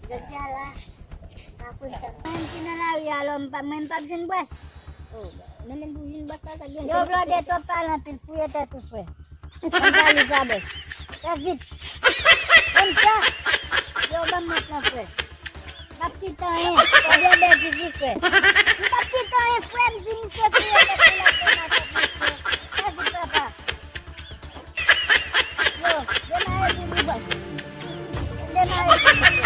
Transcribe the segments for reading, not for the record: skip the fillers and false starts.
Gejala. Aku main kinalaw yalom pa main pagin bas. Oh, namin bujin basta sa ganyan. Yo bro de to pala til puya ta tu fe. Kali sabes. Kazit. Onsa. Yo bamot na fe. Bakita eh. Dia de di fe. Bakita eh friend din se puya ta pala na ta fe. Kazit papa. Yo, de na e di bas. De na e di bas.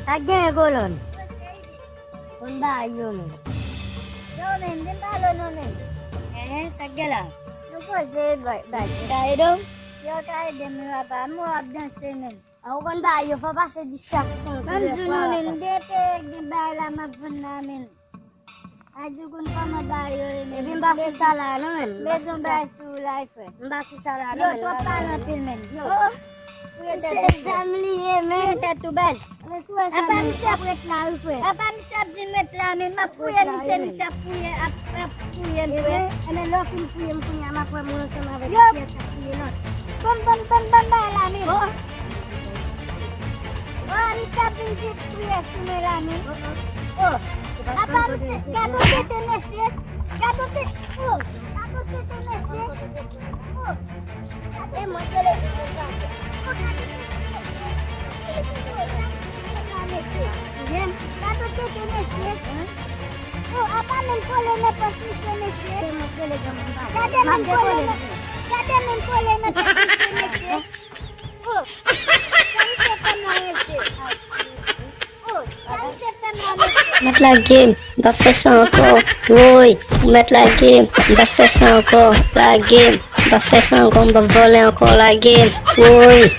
Sagge golon. Kunda ayun. Yo men din balo no men. Sagge la. Lupa se bai. Kai dong. Yo kai dem la ba mo abdan se men. Aku kan ba yo fa ba se distraction. Kan juno men depe di bala magfun namin. Aju kun pa madayo men. Bin ba su sala no men. Beso ba su life. Ba su sala no men. Yo to pa na filmen. Yo. Family men tatu bal. Apa misap wet lau fe? Apa misap jimet lamin mapuya misap puya apa puya fe? Ana lokin puya mak wa mulo sama wet biasa puya not. Bam lamin. Oh. Oh misap jimet puya sume lamin. Oh. Apa misap gado tete nesi? Gado tete. Oh. Gado tete nesi. Oh. Mo tele. Oh gado tete. Bien, ¿cuánto te tienes? Oh, apa mempole na pasito nesi? Kada mempole na pasito nesi. Oh, sanse panayesi. Oh, sanse panayesi. Mettre la game, va faire ça encore. Oui, mettre la game, va faire ça encore. La game, va faire ça encore, va voler encore la game. Oui.